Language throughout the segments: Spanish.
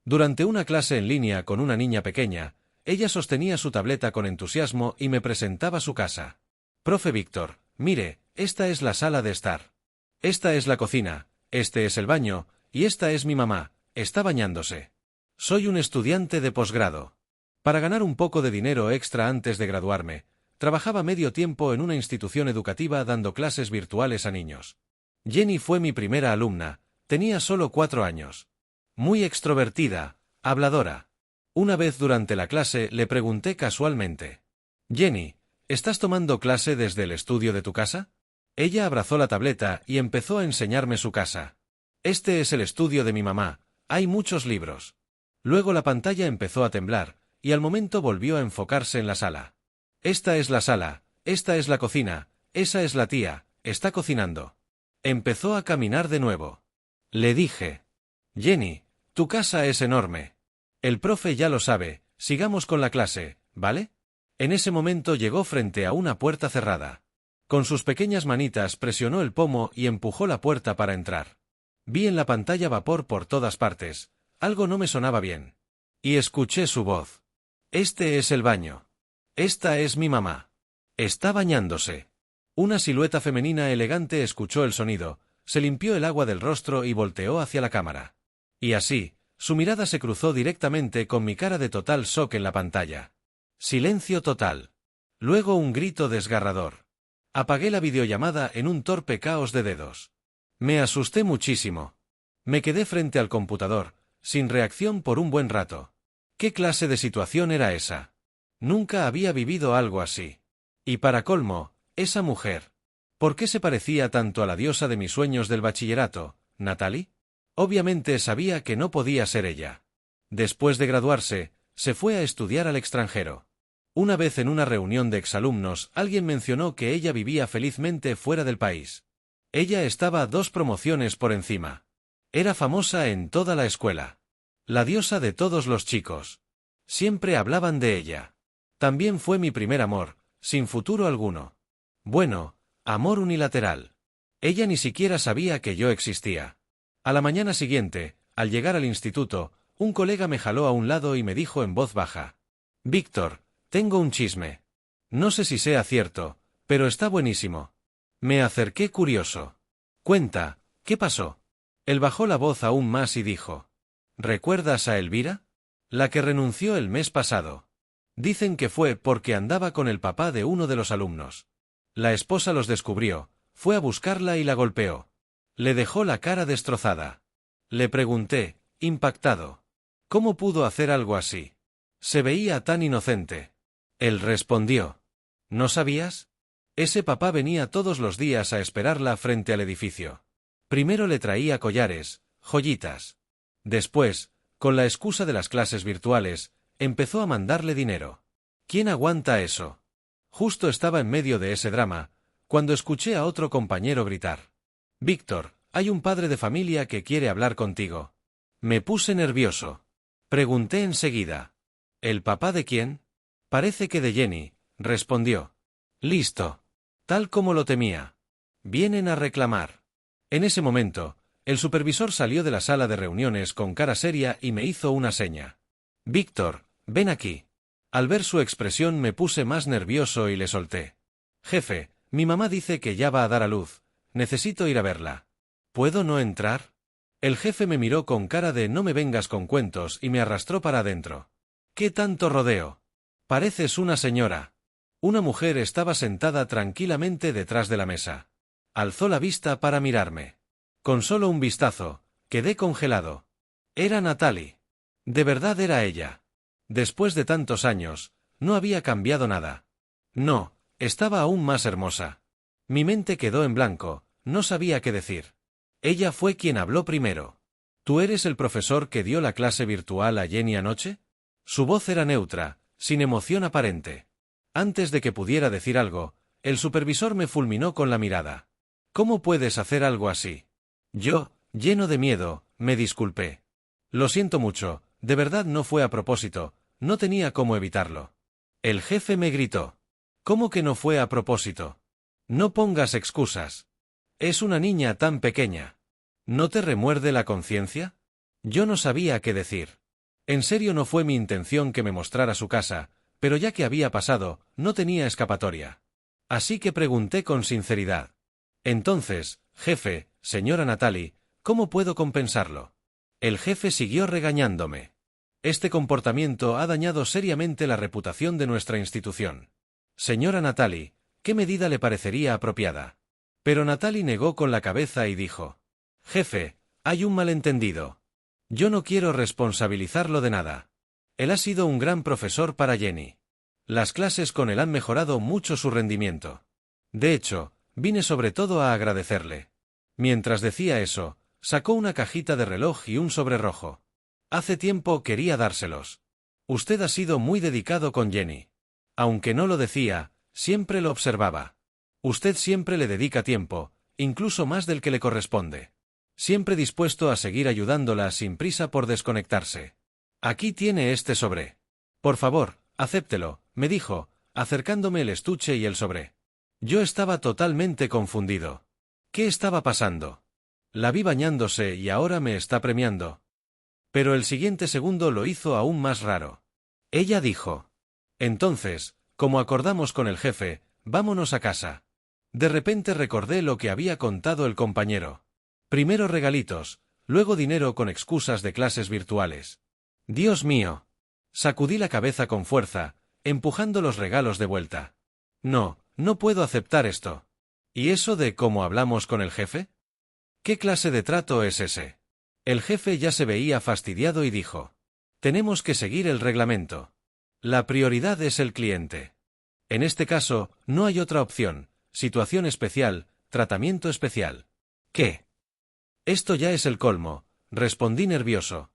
Durante una clase en línea con una niña pequeña, ella sostenía su tableta con entusiasmo y me presentaba su casa. Profe Víctor, mire, esta es la sala de estar. Esta es la cocina, este es el baño, y esta es mi mamá, está bañándose. Soy un estudiante de posgrado. Para ganar un poco de dinero extra antes de graduarme, trabajaba medio tiempo en una institución educativa dando clases virtuales a niños. Jenny fue mi primera alumna, tenía solo 4 años. Muy extrovertida, habladora. Una vez durante la clase le pregunté casualmente: Jenny, ¿estás tomando clase desde el estudio de tu casa? Ella abrazó la tableta y empezó a enseñarme su casa. Este es el estudio de mi mamá, hay muchos libros. Luego la pantalla empezó a temblar, y al momento volvió a enfocarse en la sala. Esta es la sala, esta es la cocina, esa es la tía, está cocinando. Empezó a caminar de nuevo. Le dije: Jenny, tu casa es enorme. El profe ya lo sabe, sigamos con la clase, ¿vale? En ese momento llegó frente a una puerta cerrada. Con sus pequeñas manitas presionó el pomo y empujó la puerta para entrar. Vi en la pantalla vapor por todas partes, algo no me sonaba bien. Y escuché su voz. Este es el baño. Esta es mi mamá. Está bañándose. Una silueta femenina elegante escuchó el sonido, se limpió el agua del rostro y volteó hacia la cámara. Y así, su mirada se cruzó directamente con mi cara de total shock en la pantalla. Silencio total. Luego un grito desgarrador. Apagué la videollamada en un torpe caos de dedos. Me asusté muchísimo. Me quedé frente al computador, sin reacción por un buen rato. ¿Qué clase de situación era esa? Nunca había vivido algo así. Y para colmo, esa mujer. ¿Por qué se parecía tanto a la diosa de mis sueños del bachillerato, Natalie? Obviamente sabía que no podía ser ella. Después de graduarse, se fue a estudiar al extranjero. Una vez en una reunión de exalumnos, alguien mencionó que ella vivía felizmente fuera del país. Ella estaba 2 promociones por encima. Era famosa en toda la escuela. La diosa de todos los chicos. Siempre hablaban de ella. También fue mi primer amor, sin futuro alguno. Bueno, amor unilateral. Ella ni siquiera sabía que yo existía. A la mañana siguiente, al llegar al instituto, un colega me jaló a un lado y me dijo en voz baja: Víctor, tengo un chisme. No sé si sea cierto, pero está buenísimo. Me acerqué curioso. Cuenta, ¿qué pasó? Él bajó la voz aún más y dijo: ¿recuerdas a Elvira? La que renunció el mes pasado. Dicen que fue porque andaba con el papá de uno de los alumnos. La esposa los descubrió, fue a buscarla y la golpeó. Le dejó la cara destrozada. Le pregunté, impactado: ¿cómo pudo hacer algo así? Se veía tan inocente. Él respondió: ¿no sabías? Ese papá venía todos los días a esperarla frente al edificio. Primero le traía collares, joyitas. Después, con la excusa de las clases virtuales, empezó a mandarle dinero. ¿Quién aguanta eso? Justo estaba en medio de ese drama, cuando escuché a otro compañero gritar: Víctor, hay un padre de familia que quiere hablar contigo. Me puse nervioso. Pregunté enseguida: ¿el papá de quién? Parece que de Jenny, respondió. Listo. Tal como lo temía. Vienen a reclamar. En ese momento, el supervisor salió de la sala de reuniones con cara seria y me hizo una seña. Víctor, ven aquí. Al ver su expresión me puse más nervioso y le solté: jefe, mi mamá dice que ya va a dar a luz, necesito ir a verla. ¿Puedo no entrar? El jefe me miró con cara de no me vengas con cuentos y me arrastró para adentro. ¿Qué tanto rodeo? Pareces una señora. Una mujer estaba sentada tranquilamente detrás de la mesa. Alzó la vista para mirarme. Con solo un vistazo, quedé congelado. Era Natalie. De verdad era ella. Después de tantos años, no había cambiado nada. No, estaba aún más hermosa. Mi mente quedó en blanco, no sabía qué decir. Ella fue quien habló primero. ¿Tú eres el profesor que dio la clase virtual a Jenny anoche? Su voz era neutra, sin emoción aparente. Antes de que pudiera decir algo, el supervisor me fulminó con la mirada. ¿Cómo puedes hacer algo así? Yo, lleno de miedo, me disculpé. Lo siento mucho, de verdad no fue a propósito, no tenía cómo evitarlo. El jefe me gritó. ¿Cómo que no fue a propósito? No pongas excusas. Es una niña tan pequeña. ¿No te remuerde la conciencia? Yo no sabía qué decir. En serio no fue mi intención que me mostrara su casa, pero ya que había pasado, no tenía escapatoria. Así que pregunté con sinceridad. Entonces, jefe, señora Natalie, ¿cómo puedo compensarlo? El jefe siguió regañándome. Este comportamiento ha dañado seriamente la reputación de nuestra institución. Señora Natalie, ¿qué medida le parecería apropiada? Pero Natalie negó con la cabeza y dijo: Jefe, hay un malentendido. Yo no quiero responsabilizarlo de nada. Él ha sido un gran profesor para Jenny. Las clases con él han mejorado mucho su rendimiento. De hecho, vine sobre todo a agradecerle. Mientras decía eso, sacó una cajita de reloj y un sobre rojo. Hace tiempo quería dárselos. Usted ha sido muy dedicado con Jenny. Aunque no lo decía, siempre lo observaba. Usted siempre le dedica tiempo, incluso más del que le corresponde. Siempre dispuesto a seguir ayudándola sin prisa por desconectarse. Aquí tiene este sobre. Por favor, acéptelo, me dijo, acercándome el estuche y el sobre. Yo estaba totalmente confundido. ¿Qué estaba pasando? La vi bañándose y ahora me está premiando. Pero el siguiente segundo lo hizo aún más raro. Ella dijo: Entonces, como acordamos con el jefe, vámonos a casa. De repente recordé lo que había contado el compañero. Primero regalitos, luego dinero con excusas de clases virtuales. Dios mío. Sacudí la cabeza con fuerza, empujando los regalos de vuelta. No, no puedo aceptar esto. ¿Y eso de cómo hablamos con el jefe? ¿Qué clase de trato es ese? El jefe ya se veía fastidiado y dijo: Tenemos que seguir el reglamento. La prioridad es el cliente. En este caso, no hay otra opción. Situación especial, tratamiento especial. ¿Qué? Esto ya es el colmo, respondí nervioso.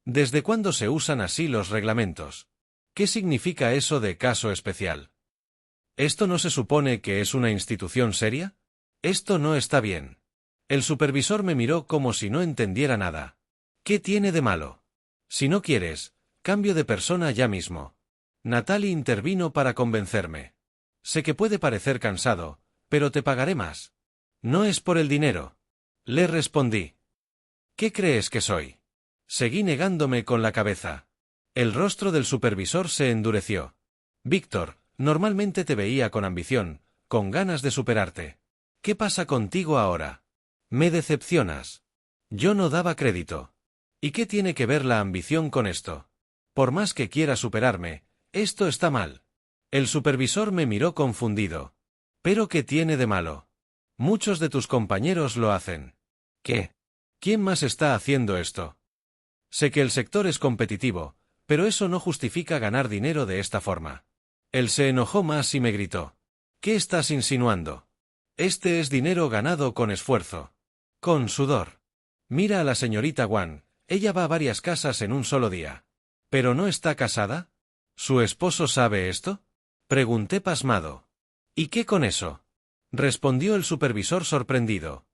¿Desde cuándo se usan así los reglamentos? ¿Qué significa eso de caso especial? ¿Esto no se supone que es una institución seria? Esto no está bien. El supervisor me miró como si no entendiera nada. ¿Qué tiene de malo? Si no quieres, cambio de persona ya mismo. Natalie intervino para convencerme. Sé que puede parecer cansado, pero te pagaré más. No es por el dinero. Le respondí. ¿Qué crees que soy? Seguí negándome con la cabeza. El rostro del supervisor se endureció. Víctor, normalmente te veía con ambición, con ganas de superarte. ¿Qué pasa contigo ahora? Me decepcionas. Yo no daba crédito. ¿Y qué tiene que ver la ambición con esto? Por más que quiera superarme, esto está mal. El supervisor me miró confundido. ¿Pero qué tiene de malo? Muchos de tus compañeros lo hacen. ¿Qué? ¿Quién más está haciendo esto? Sé que el sector es competitivo, pero eso no justifica ganar dinero de esta forma. Él se enojó más y me gritó: ¿Qué estás insinuando? Este es dinero ganado con esfuerzo. Con sudor. Mira a la señorita Wang, ella va a varias casas en un solo día. ¿Pero no está casada? ¿Su esposo sabe esto? Pregunté pasmado. ¿Y qué con eso? Respondió el supervisor sorprendido.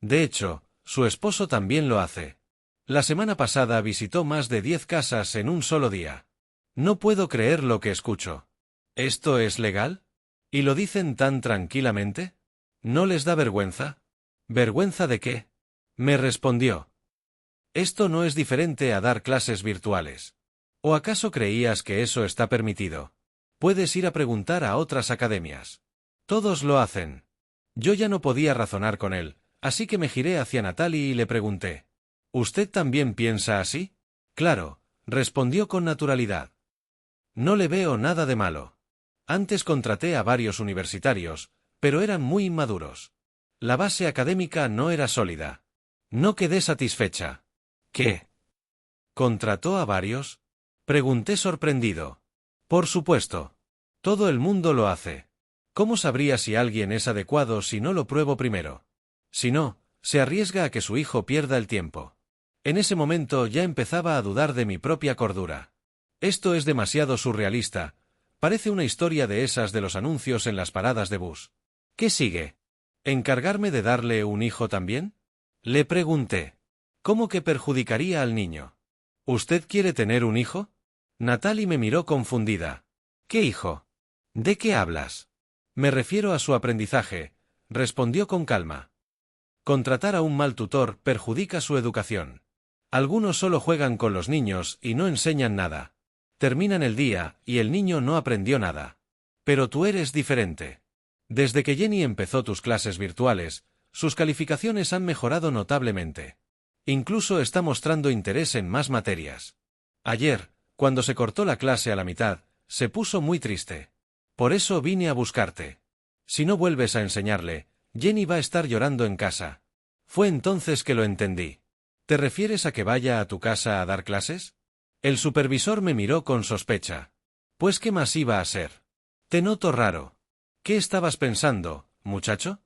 De hecho, su esposo también lo hace. La semana pasada visitó más de 10 casas en un solo día. No puedo creer lo que escucho. ¿Esto es legal? ¿Y lo dicen tan tranquilamente? ¿No les da vergüenza? ¿Vergüenza de qué? Me respondió. Esto no es diferente a dar clases virtuales. ¿O acaso creías que eso está permitido? Puedes ir a preguntar a otras academias. Todos lo hacen. Yo ya no podía razonar con él, así que me giré hacia Natalie y le pregunté: ¿Usted también piensa así? Claro, respondió con naturalidad. No le veo nada de malo. Antes contraté a varios universitarios, pero eran muy inmaduros. La base académica no era sólida. No quedé satisfecha. ¿Qué? ¿Contrató a varios? Pregunté sorprendido. Por supuesto. Todo el mundo lo hace. ¿Cómo sabría si alguien es adecuado si no lo pruebo primero? Si no, se arriesga a que su hijo pierda el tiempo. En ese momento ya empezaba a dudar de mi propia cordura. Esto es demasiado surrealista. Parece una historia de esas de los anuncios en las paradas de bus. ¿Qué sigue? ¿Encargarme de darle un hijo también? Le pregunté. ¿Cómo que perjudicaría al niño? ¿Usted quiere tener un hijo? Natalie me miró confundida. ¿Qué hijo? ¿De qué hablas? Me refiero a su aprendizaje, respondió con calma. Contratar a un mal tutor perjudica su educación. Algunos solo juegan con los niños y no enseñan nada. Terminan el día y el niño no aprendió nada. Pero tú eres diferente. Desde que Jenny empezó tus clases virtuales, sus calificaciones han mejorado notablemente. Incluso está mostrando interés en más materias. Ayer, cuando se cortó la clase a la mitad, se puso muy triste. Por eso vine a buscarte. Si no vuelves a enseñarle, Jenny va a estar llorando en casa. Fue entonces que lo entendí. ¿Te refieres a que vaya a tu casa a dar clases? El supervisor me miró con sospecha. Pues ¿qué más iba a ser? Te noto raro. ¿Qué estabas pensando, muchacho?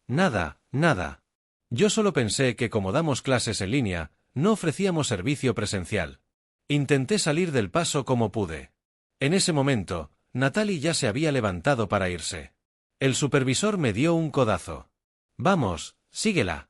Nada, nada. Yo solo pensé que como damos clases en línea, no ofrecíamos servicio presencial. Intenté salir del paso como pude. En ese momento, Natalie ya se había levantado para irse. El supervisor me dio un codazo. Vamos, síguela.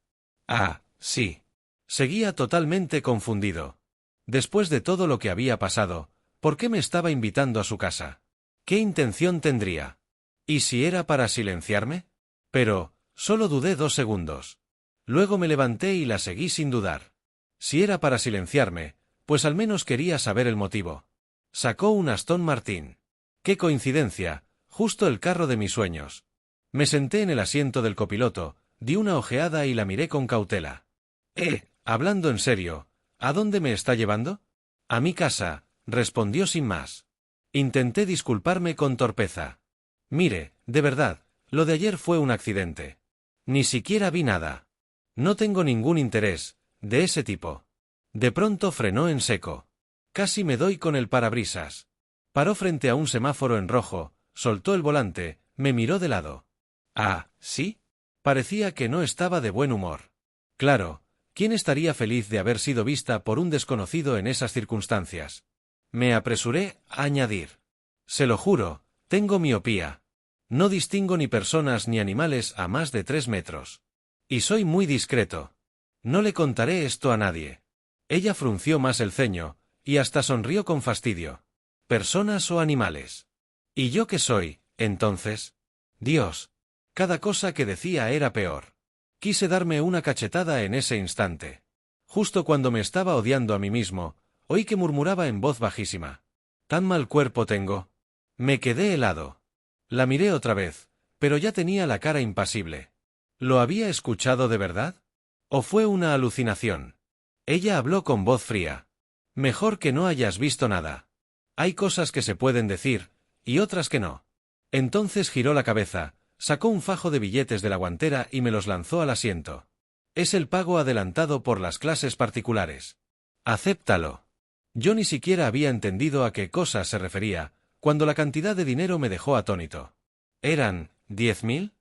Ah, sí. Seguía totalmente confundido. Después de todo lo que había pasado, ¿por qué me estaba invitando a su casa? ¿Qué intención tendría? ¿Y si era para silenciarme? Pero, solo dudé 2 segundos. Luego me levanté y la seguí sin dudar. Si era para silenciarme, pues al menos quería saber el motivo. Sacó un Aston Martin. ¡Qué coincidencia! Justo el carro de mis sueños. Me senté en el asiento del copiloto, di una ojeada y la miré con cautela. Hablando en serio, ¿a dónde me está llevando? A mi casa, respondió sin más. Intenté disculparme con torpeza. Mire, de verdad, lo de ayer fue un accidente. Ni siquiera vi nada. No tengo ningún interés, de ese tipo. De pronto frenó en seco. Casi me doy con el parabrisas. Paró frente a un semáforo en rojo, soltó el volante, me miró de lado. Ah, ¿sí? Parecía que no estaba de buen humor. Claro, ¿quién estaría feliz de haber sido vista por un desconocido en esas circunstancias? Me apresuré a añadir. Se lo juro, tengo miopía. No distingo ni personas ni animales a más de 3 metros. Y soy muy discreto. No le contaré esto a nadie. Ella frunció más el ceño, y hasta sonrió con fastidio. ¿Personas o animales? ¿Y yo qué soy, entonces? Dios. Cada cosa que decía era peor. Quise darme una cachetada en ese instante. Justo cuando me estaba odiando a mí mismo, oí que murmuraba en voz bajísima. ¿Tan mal cuerpo tengo? Me quedé helado. La miré otra vez, pero ya tenía la cara impasible. ¿Lo había escuchado de verdad? ¿O fue una alucinación? Ella habló con voz fría. Mejor que no hayas visto nada. Hay cosas que se pueden decir, y otras que no. Entonces giró la cabeza, sacó un fajo de billetes de la guantera y me los lanzó al asiento. Es el pago adelantado por las clases particulares. Acéptalo. Yo ni siquiera había entendido a qué cosas se refería, cuando la cantidad de dinero me dejó atónito. ¿Eran 10.000?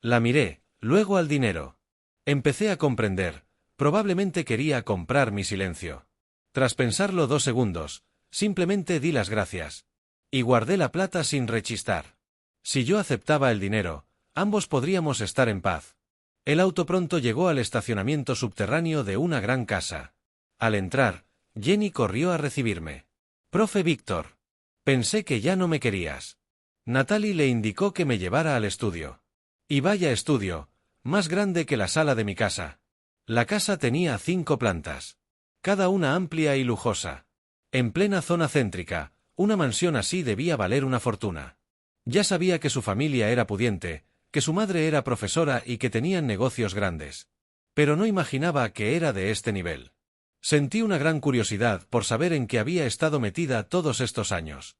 La miré, luego al dinero. Empecé a comprender. Probablemente quería comprar mi silencio. Tras pensarlo 2 segundos, simplemente di las gracias. Y guardé la plata sin rechistar. Si yo aceptaba el dinero, ambos podríamos estar en paz. El auto pronto llegó al estacionamiento subterráneo de una gran casa. Al entrar, Jenny corrió a recibirme. «Profe Víctor. Pensé que ya no me querías». Natalie le indicó que me llevara al estudio. Y vaya estudio, más grande que la sala de mi casa. La casa tenía 5 plantas. Cada una amplia y lujosa. En plena zona céntrica, una mansión así debía valer una fortuna. Ya sabía que su familia era pudiente, que su madre era profesora y que tenían negocios grandes. Pero no imaginaba que era de este nivel. Sentí una gran curiosidad por saber en qué había estado metida todos estos años.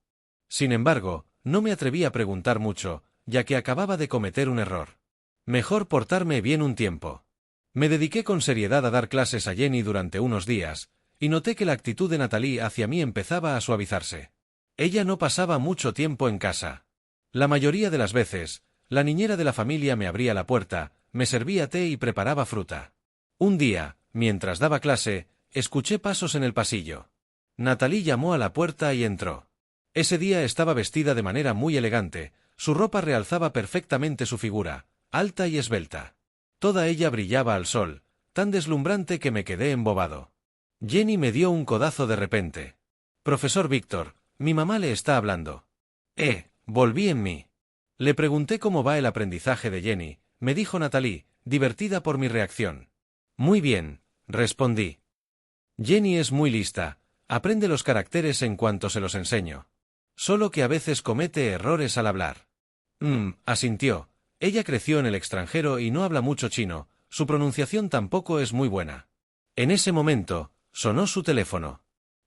Sin embargo, no me atreví a preguntar mucho, ya que acababa de cometer un error. Mejor portarme bien un tiempo. Me dediqué con seriedad a dar clases a Jenny durante unos días, y noté que la actitud de Natalie hacia mí empezaba a suavizarse. Ella no pasaba mucho tiempo en casa. La mayoría de las veces, la niñera de la familia me abría la puerta, me servía té y preparaba fruta. Un día, mientras daba clase, escuché pasos en el pasillo. Natalie llamó a la puerta y entró. Ese día estaba vestida de manera muy elegante, su ropa realzaba perfectamente su figura, alta y esbelta. Toda ella brillaba al sol, tan deslumbrante que me quedé embobado. Jenny me dio un codazo de repente. «Profesor Víctor, mi mamá le está hablando». Volví en mí. Le pregunté cómo va el aprendizaje de Jenny, me dijo Natalie, divertida por mi reacción. «Muy bien», respondí. Jenny es muy lista, aprende los caracteres en cuanto se los enseño. Solo que a veces comete errores al hablar. Asintió. Ella creció en el extranjero y no habla mucho chino, su pronunciación tampoco es muy buena. En ese momento, sonó su teléfono.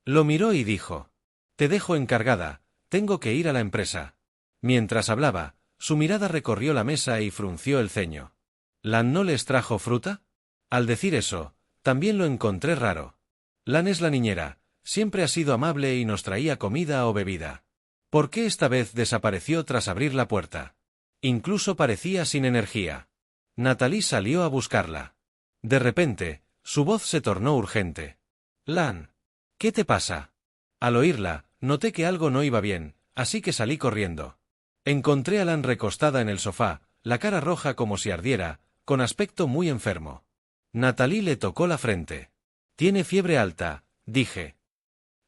Lo miró y dijo: «Te dejo encargada, tengo que ir a la empresa». Mientras hablaba, su mirada recorrió la mesa y frunció el ceño. ¿Lan no les trajo fruta? Al decir eso, también lo encontré raro. Lan es la niñera, siempre ha sido amable y nos traía comida o bebida. ¿Por qué esta vez desapareció tras abrir la puerta? Incluso parecía sin energía. Natalie salió a buscarla. De repente, su voz se tornó urgente. «Lan, ¿qué te pasa?» Al oírla, noté que algo no iba bien, así que salí corriendo. Encontré a Lan recostada en el sofá, la cara roja como si ardiera, con aspecto muy enfermo. Natalie le tocó la frente. «Tiene fiebre alta», dije.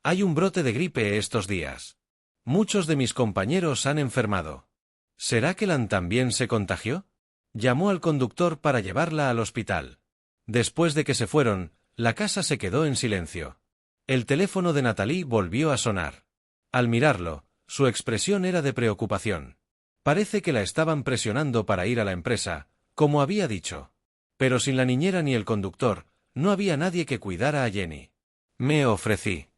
«Hay un brote de gripe estos días. Muchos de mis compañeros han enfermado». ¿Será que Lan también se contagió? Llamó al conductor para llevarla al hospital. Después de que se fueron, la casa se quedó en silencio. El teléfono de Natalie volvió a sonar. Al mirarlo, su expresión era de preocupación. Parece que la estaban presionando para ir a la empresa, como había dicho. Pero sin la niñera ni el conductor, no había nadie que cuidara a Jenny. Me ofrecí.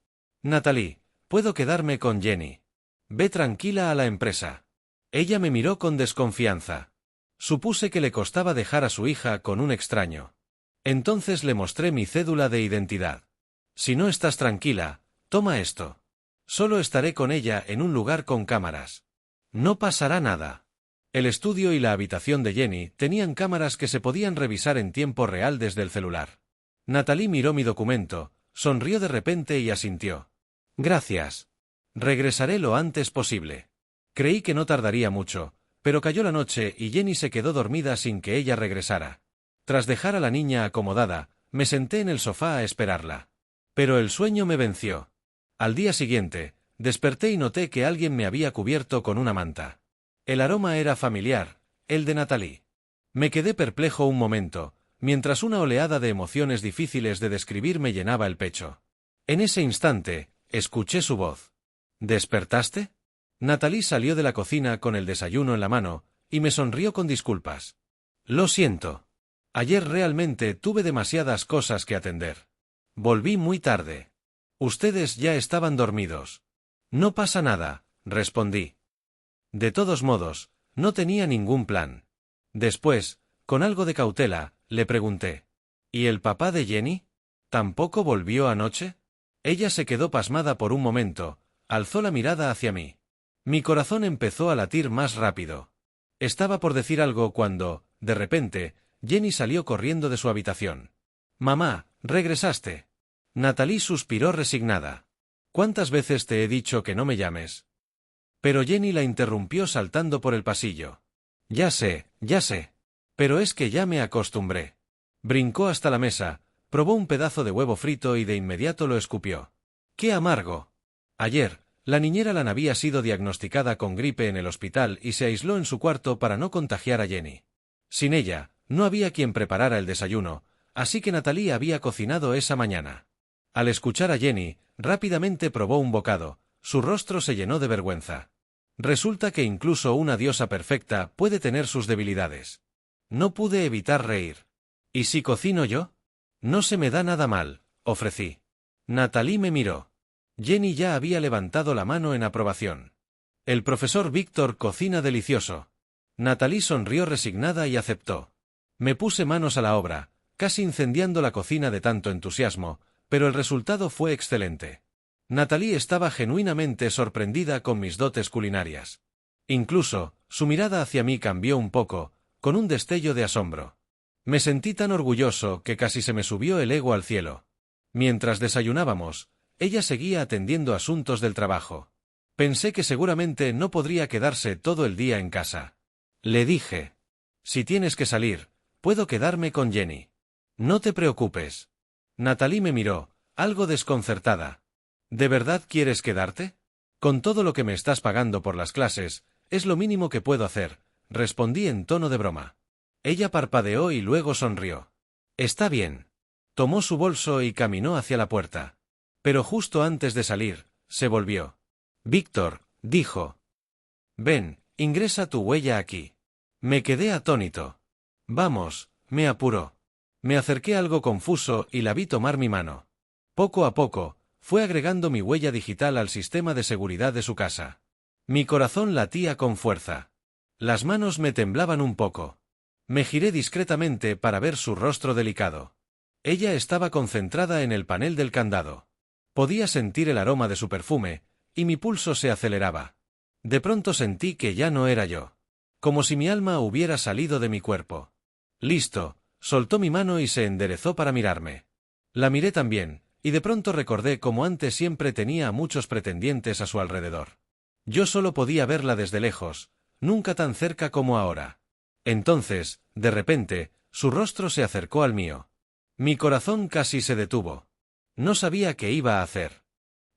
«Natalie, puedo quedarme con Jenny. Ve tranquila a la empresa». Ella me miró con desconfianza. Supuse que le costaba dejar a su hija con un extraño. Entonces le mostré mi cédula de identidad. «Si no estás tranquila, toma esto. Solo estaré con ella en un lugar con cámaras. No pasará nada». El estudio y la habitación de Jenny tenían cámaras que se podían revisar en tiempo real desde el celular. Natalie miró mi documento, sonrió de repente y asintió. «Gracias. Regresaré lo antes posible». Creí que no tardaría mucho, pero cayó la noche y Jenny se quedó dormida sin que ella regresara. Tras dejar a la niña acomodada, me senté en el sofá a esperarla. Pero el sueño me venció. Al día siguiente, desperté y noté que alguien me había cubierto con una manta. El aroma era familiar, el de Natalie. Me quedé perplejo un momento, mientras una oleada de emociones difíciles de describir me llenaba el pecho. En ese instante, escuché su voz. «¿Despertaste?» Natalie salió de la cocina con el desayuno en la mano, y me sonrió con disculpas. «Lo siento. Ayer realmente tuve demasiadas cosas que atender. Volví muy tarde. Ustedes ya estaban dormidos». «No pasa nada», respondí. De todos modos, no tenía ningún plan. Después, con algo de cautela, le pregunté. «¿Y el papá de Jenny? ¿Tampoco volvió anoche?» Ella se quedó pasmada por un momento, alzó la mirada hacia mí. Mi corazón empezó a latir más rápido. Estaba por decir algo cuando, de repente, Jenny salió corriendo de su habitación. «Mamá, regresaste». Natalie suspiró resignada. «¿Cuántas veces te he dicho que no me llames?» Pero Jenny la interrumpió saltando por el pasillo. Ya sé. Pero es que ya me acostumbré». Brincó hasta la mesa, probó un pedazo de huevo frito y de inmediato lo escupió. «¡Qué amargo!». Ayer, la niñera Lan había sido diagnosticada con gripe en el hospital y se aisló en su cuarto para no contagiar a Jenny. Sin ella, no había quien preparara el desayuno, así que Natalie había cocinado esa mañana. Al escuchar a Jenny, rápidamente probó un bocado, su rostro se llenó de vergüenza. Resulta que incluso una diosa perfecta puede tener sus debilidades. No pude evitar reír. ¿Y si cocino yo? No se me da nada mal, ofrecí. Natalie me miró. Jenny ya había levantado la mano en aprobación. «El profesor Víctor cocina delicioso». Natalie sonrió resignada y aceptó. Me puse manos a la obra, casi incendiando la cocina de tanto entusiasmo, pero el resultado fue excelente. Natalie estaba genuinamente sorprendida con mis dotes culinarias. Incluso, su mirada hacia mí cambió un poco, con un destello de asombro. Me sentí tan orgulloso que casi se me subió el ego al cielo. Mientras desayunábamos, ella seguía atendiendo asuntos del trabajo. Pensé que seguramente no podría quedarse todo el día en casa. Le dije: «Si tienes que salir, puedo quedarme con Jenny». «No te preocupes». Natalie me miró, algo desconcertada. «¿De verdad quieres quedarte? Con todo lo que me estás pagando por las clases, es lo mínimo que puedo hacer», respondí en tono de broma. Ella parpadeó y luego sonrió. «Está bien. Tomó su bolso y caminó hacia la puerta. Pero justo antes de salir, se volvió. Víctor, dijo. Ven, ingresa tu huella aquí. Me quedé atónito. Vamos, me apuró. Me acerqué algo confuso y la vi tomar mi mano. Poco a poco, fue agregando mi huella digital al sistema de seguridad de su casa. Mi corazón latía con fuerza. Las manos me temblaban un poco. Me giré discretamente para ver su rostro delicado. Ella estaba concentrada en el panel del candado. Podía sentir el aroma de su perfume, y mi pulso se aceleraba. De pronto sentí que ya no era yo. Como si mi alma hubiera salido de mi cuerpo. Listo, soltó mi mano y se enderezó para mirarme. La miré también, y de pronto recordé cómo antes siempre tenía a muchos pretendientes a su alrededor. Yo solo podía verla desde lejos, nunca tan cerca como ahora. Entonces, de repente, su rostro se acercó al mío. Mi corazón casi se detuvo. No sabía qué iba a hacer.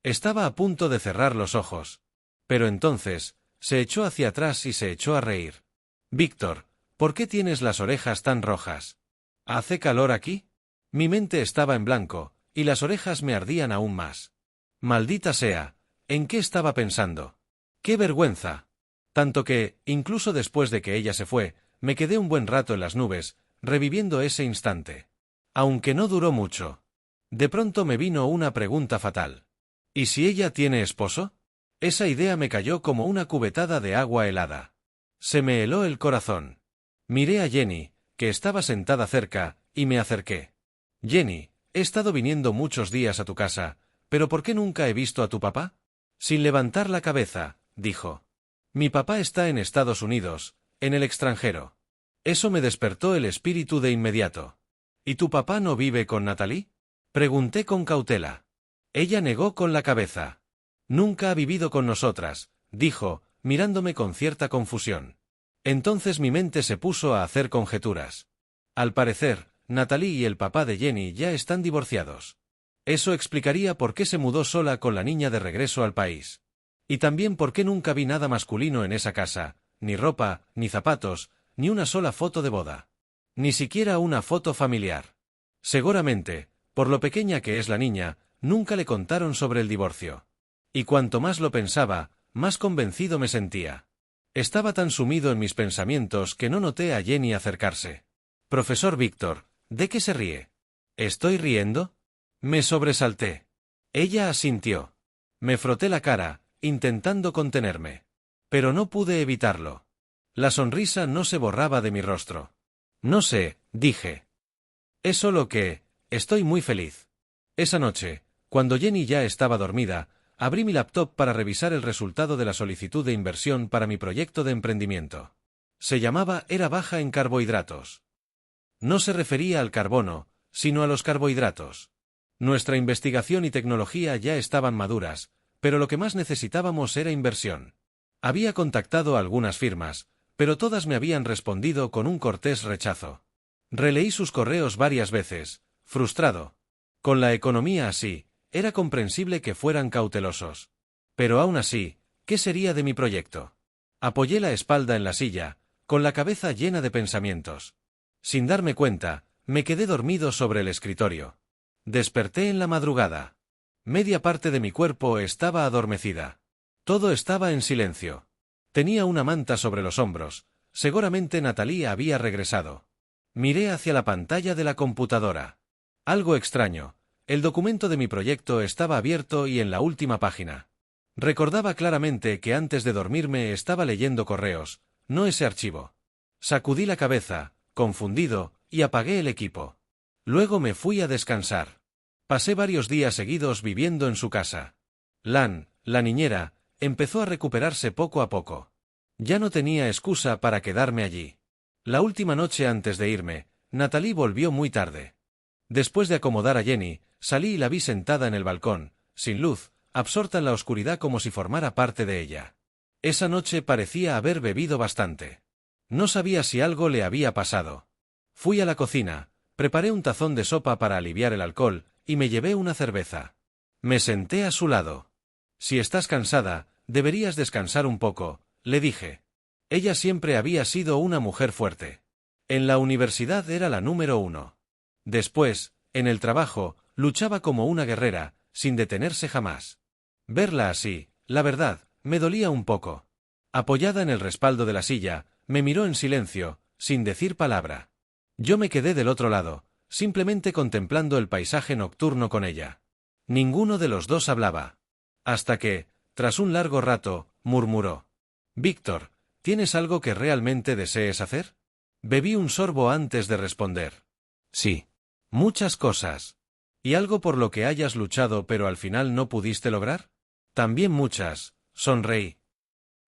Estaba a punto de cerrar los ojos. Pero entonces, se echó hacia atrás y se echó a reír. Víctor, ¿por qué tienes las orejas tan rojas? ¿Hace calor aquí? Mi mente estaba en blanco, y las orejas me ardían aún más. Maldita sea, ¿en qué estaba pensando? ¡Qué vergüenza! Tanto que, incluso después de que ella se fue, me quedé un buen rato en las nubes, reviviendo ese instante. Aunque no duró mucho. De pronto me vino una pregunta fatal. ¿Y si ella tiene esposo? Esa idea me cayó como una cubetada de agua helada. Se me heló el corazón. Miré a Jenny, que estaba sentada cerca, y me acerqué. Jenny, he estado viniendo muchos días a tu casa, pero ¿por qué nunca he visto a tu papá? Sin levantar la cabeza, dijo. Mi papá está en Estados Unidos, en el extranjero. Eso me despertó el espíritu de inmediato. ¿Y tu papá no vive con Natalie? Pregunté con cautela. Ella negó con la cabeza. Nunca ha vivido con nosotras, dijo, mirándome con cierta confusión. Entonces mi mente se puso a hacer conjeturas. Al parecer, Natalie y el papá de Jenny ya están divorciados. Eso explicaría por qué se mudó sola con la niña de regreso al país. Y también por qué nunca vi nada masculino en esa casa, ni ropa, ni zapatos, ni una sola foto de boda. Ni siquiera una foto familiar. Seguramente, por lo pequeña que es la niña, nunca le contaron sobre el divorcio. Y cuanto más lo pensaba, más convencido me sentía. Estaba tan sumido en mis pensamientos que no noté a Jenny acercarse. Profesor Víctor, ¿de qué se ríe? ¿Estoy riendo? Me sobresalté. Ella asintió. Me froté la cara, intentando contenerme. Pero no pude evitarlo. La sonrisa no se borraba de mi rostro. No sé, dije. Es solo que, estoy muy feliz. Esa noche, cuando Jenny ya estaba dormida, abrí mi laptop para revisar el resultado de la solicitud de inversión para mi proyecto de emprendimiento. Se llamaba Era baja en carbohidratos. No se refería al carbono, sino a los carbohidratos. Nuestra investigación y tecnología ya estaban maduras, pero lo que más necesitábamos era inversión. Había contactado a algunas firmas, pero todas me habían respondido con un cortés rechazo. Releí sus correos varias veces, frustrado. Con la economía así, era comprensible que fueran cautelosos. Pero aún así, ¿qué sería de mi proyecto? Apoyé la espalda en la silla, con la cabeza llena de pensamientos. Sin darme cuenta, me quedé dormido sobre el escritorio. Desperté en la madrugada. Media parte de mi cuerpo estaba adormecida. Todo estaba en silencio. Tenía una manta sobre los hombros. Seguramente Natalie había regresado. Miré hacia la pantalla de la computadora. Algo extraño. El documento de mi proyecto estaba abierto y en la última página. Recordaba claramente que antes de dormirme estaba leyendo correos, no ese archivo. Sacudí la cabeza, confundido, y apagué el equipo. Luego me fui a descansar. Pasé varios días seguidos viviendo en su casa. Lan, la niñera, empezó a recuperarse poco a poco. Ya no tenía excusa para quedarme allí. La última noche antes de irme, Natalie volvió muy tarde. Después de acomodar a Jenny, salí y la vi sentada en el balcón, sin luz, absorta en la oscuridad como si formara parte de ella. Esa noche parecía haber bebido bastante. No sabía si algo le había pasado. Fui a la cocina, preparé un tazón de sopa para aliviar el alcohol, y me llevé una cerveza. Me senté a su lado. Si estás cansada, deberías descansar un poco, le dije. Ella siempre había sido una mujer fuerte. En la universidad era la número 1. Después, En el trabajo, luchaba como una guerrera, sin detenerse jamás. Verla así, la verdad, me dolía un poco. Apoyada en el respaldo de la silla, me miró en silencio, sin decir palabra. Yo me quedé del otro lado, simplemente contemplando el paisaje nocturno con ella. Ninguno de los dos hablaba. Hasta que, tras un largo rato, murmuró: «Víctor, ¿tienes algo que realmente desees hacer?». Bebí un sorbo antes de responder: «Sí. Muchas cosas». «¿Y algo por lo que hayas luchado pero al final no pudiste lograr?». «También muchas», sonreí.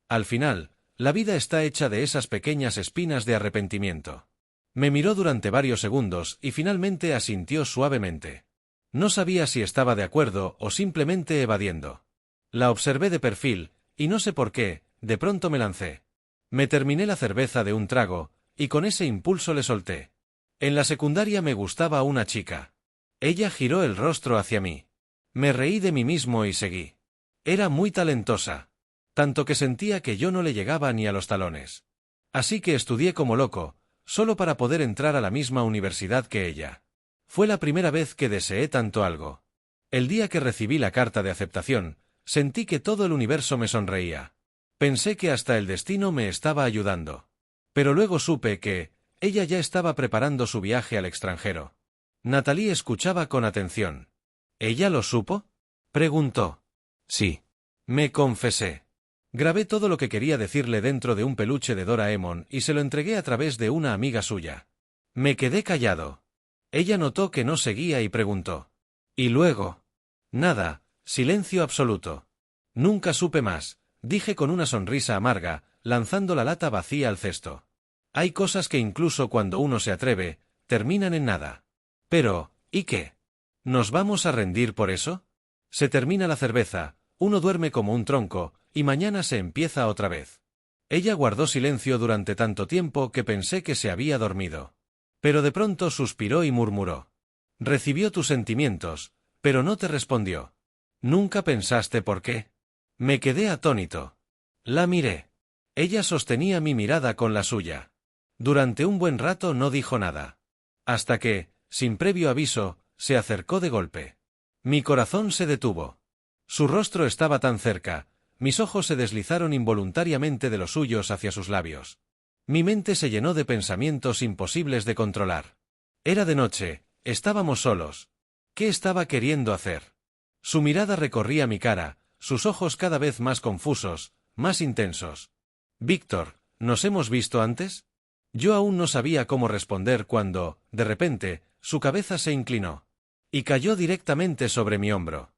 Al final, la vida está hecha de esas pequeñas espinas de arrepentimiento. Me miró durante varios segundos y finalmente asintió suavemente. No sabía si estaba de acuerdo o simplemente evadiendo. La observé de perfil, y no sé por qué, de pronto me lancé. Me terminé la cerveza de un trago, y con ese impulso le solté. En la secundaria me gustaba una chica. Ella giró el rostro hacia mí. Me reí de mí mismo y seguí. Era muy talentosa. Tanto que sentía que yo no le llegaba ni a los talones. Así que estudié como loco, solo para poder entrar a la misma universidad que ella. Fue la primera vez que deseé tanto algo. El día que recibí la carta de aceptación, sentí que todo el universo me sonreía. Pensé que hasta el destino me estaba ayudando. Pero luego supe que ella ya estaba preparando su viaje al extranjero. Natalie escuchaba con atención. ¿Ella lo supo?, preguntó. Sí. Me confesé. Grabé todo lo que quería decirle dentro de un peluche de Doraemon y se lo entregué a través de una amiga suya. Me quedé callado. Ella notó que no seguía y preguntó: ¿y luego? Nada, silencio absoluto. Nunca supe más, dije con una sonrisa amarga, lanzando la lata vacía al cesto. Hay cosas que incluso cuando uno se atreve, terminan en nada. Pero, ¿y qué? ¿Nos vamos a rendir por eso? Se termina la cerveza, uno duerme como un tronco, y mañana se empieza otra vez. Ella guardó silencio durante tanto tiempo que pensé que se había dormido. Pero de pronto suspiró y murmuró: «Recibió tus sentimientos, pero no te respondió. ¿Nunca pensaste por qué?». Me quedé atónito. La miré. Ella sostenía mi mirada con la suya. Durante un buen rato no dijo nada. Hasta que, sin previo aviso, se acercó de golpe. Mi corazón se detuvo. Su rostro estaba tan cerca, mis ojos se deslizaron involuntariamente de los suyos hacia sus labios. Mi mente se llenó de pensamientos imposibles de controlar. Era de noche, estábamos solos. ¿Qué estaba queriendo hacer? Su mirada recorría mi cara, sus ojos cada vez más confusos, más intensos. «Víctor, ¿nos hemos visto antes?». Yo aún no sabía cómo responder cuando, de repente, su cabeza se inclinó. Y cayó directamente sobre mi hombro.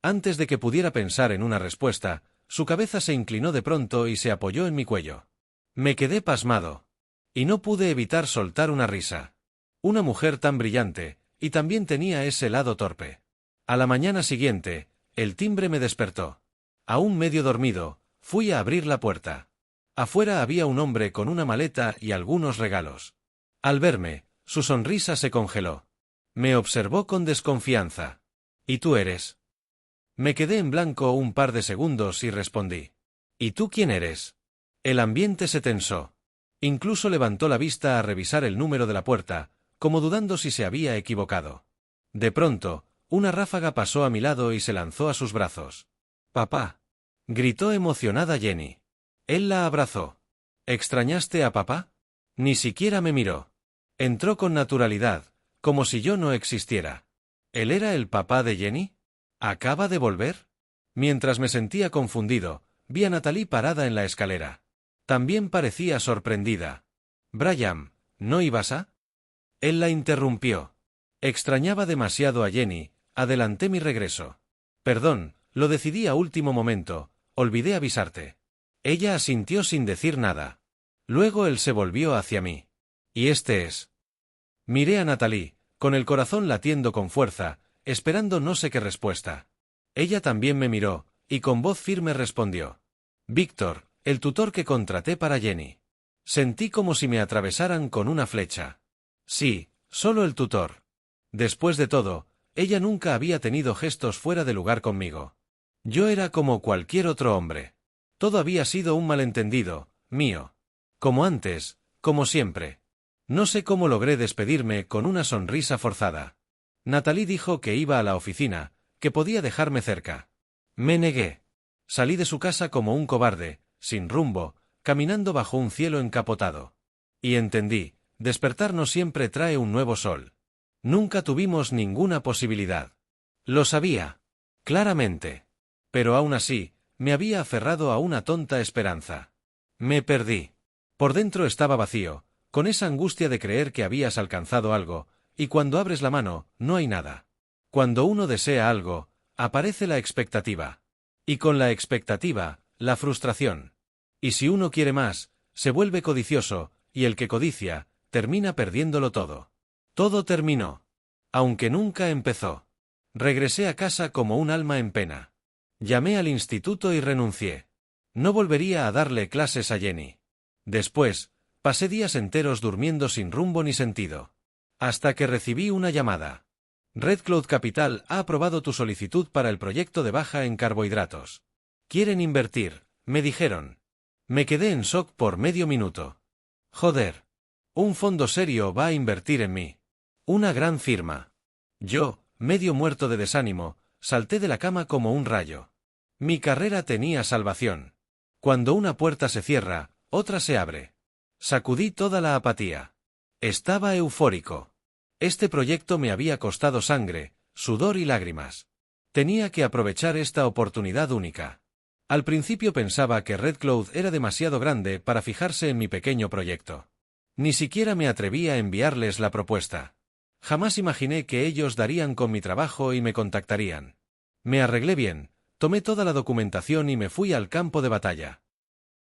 Antes de que pudiera pensar en una respuesta, su cabeza se inclinó de pronto y se apoyó en mi cuello. Me quedé pasmado. Y no pude evitar soltar una risa. Una mujer tan brillante, y también tenía ese lado torpe. A la mañana siguiente, el timbre me despertó. Aún medio dormido, fui a abrir la puerta. Afuera había un hombre con una maleta y algunos regalos. Al verme, su sonrisa se congeló. Me observó con desconfianza. «¿Y tú eres?». Me quedé en blanco un par de segundos y respondí: «¿Y tú quién eres?». El ambiente se tensó. Incluso levantó la vista a revisar el número de la puerta, como dudando si se había equivocado. De pronto, una ráfaga pasó a mi lado y se lanzó a sus brazos. «¡Papá!», gritó emocionada Jenny. Él la abrazó. «¿Extrañaste a papá?». Ni siquiera me miró. Entró con naturalidad, como si yo no existiera. ¿Él era el papá de Jenny? ¿Acaba de volver? Mientras me sentía confundido, vi a Natalie parada en la escalera. También parecía sorprendida. «Brian, ¿no ibas a?». Él la interrumpió. Extrañaba demasiado a Jenny, adelanté mi regreso. «Perdón, lo decidí a último momento, olvidé avisarte». Ella asintió sin decir nada. Luego él se volvió hacia mí. «¿Y este es?». Miré a Natalie, con el corazón latiendo con fuerza, esperando no sé qué respuesta. Ella también me miró, y con voz firme respondió: «Víctor, el tutor que contraté para Jenny». Sentí como si me atravesaran con una flecha. Sí, solo el tutor. Después de todo, ella nunca había tenido gestos fuera de lugar conmigo. Yo era como cualquier otro hombre. Todo había sido un malentendido, mío. Como antes, como siempre. No sé cómo logré despedirme con una sonrisa forzada. Natalie dijo que iba a la oficina, que podía dejarme cerca. Me negué. Salí de su casa como un cobarde, sin rumbo, caminando bajo un cielo encapotado. Y entendí, despertar no siempre trae un nuevo sol. Nunca tuvimos ninguna posibilidad. Lo sabía. Claramente. Pero aún así, me había aferrado a una tonta esperanza. Me perdí. Por dentro estaba vacío, con esa angustia de creer que habías alcanzado algo, y cuando abres la mano, no hay nada. Cuando uno desea algo, aparece la expectativa. Y con la expectativa, la frustración. Y si uno quiere más, se vuelve codicioso, y el que codicia, termina perdiéndolo todo. Todo terminó. Aunque nunca empezó. Regresé a casa como un alma en pena. Llamé al instituto y renuncié. No volvería a darle clases a Jenny. Después, pasé días enteros durmiendo sin rumbo ni sentido. Hasta que recibí una llamada. Red Cloud Capital ha aprobado tu solicitud para el proyecto de baja en carbohidratos. Quieren invertir, me dijeron. Me quedé en shock por medio minuto. Joder. Un fondo serio va a invertir en mí. Una gran firma. Yo, medio muerto de desánimo, salté de la cama como un rayo. Mi carrera tenía salvación. Cuando una puerta se cierra, otra se abre. Sacudí toda la apatía. Estaba eufórico. Este proyecto me había costado sangre, sudor y lágrimas. Tenía que aprovechar esta oportunidad única. Al principio pensaba que Red Cloud era demasiado grande para fijarse en mi pequeño proyecto. Ni siquiera me atreví a enviarles la propuesta. Jamás imaginé que ellos darían con mi trabajo y me contactarían. Me arreglé bien, tomé toda la documentación y me fui al campo de batalla.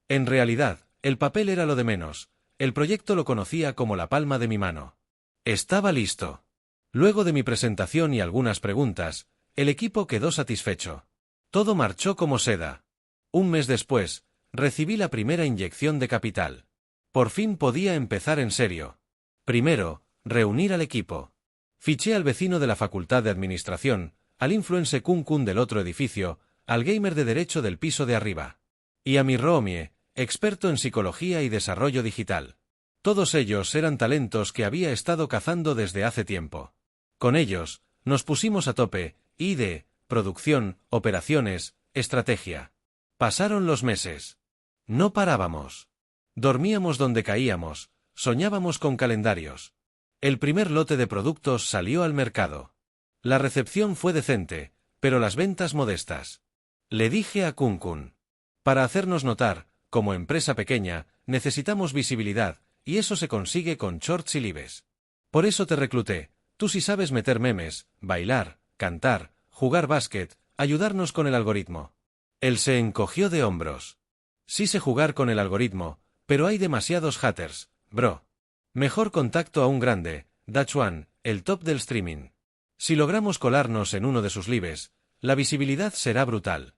En realidad, el papel era lo de menos, el proyecto lo conocía como la palma de mi mano. Estaba listo. Luego de mi presentación y algunas preguntas, el equipo quedó satisfecho. Todo marchó como seda. Un mes después, recibí la primera inyección de capital. Por fin podía empezar en serio. Primero, reunir al equipo. Fiché al vecino de la Facultad de Administración, al influencer Kun Kun del otro edificio, al gamer de derecho del piso de arriba. Y a mi roomie, experto en psicología y desarrollo digital. Todos ellos eran talentos que había estado cazando desde hace tiempo. Con ellos, nos pusimos a tope, ID, producción, operaciones, estrategia. Pasaron los meses. No parábamos. Dormíamos donde caíamos, soñábamos con calendarios. El primer lote de productos salió al mercado. La recepción fue decente, pero las ventas modestas. Le dije a Kun Kun. Para hacernos notar, como empresa pequeña, necesitamos visibilidad, y eso se consigue con shorts y lives. Por eso te recluté, tú sí sabes meter memes, bailar, cantar, jugar básquet, ayudarnos con el algoritmo. Él se encogió de hombros. Sí sé jugar con el algoritmo, pero hay demasiados haters, bro. Mejor contacto a un grande, Dachuan, el top del streaming. Si logramos colarnos en uno de sus lives, la visibilidad será brutal.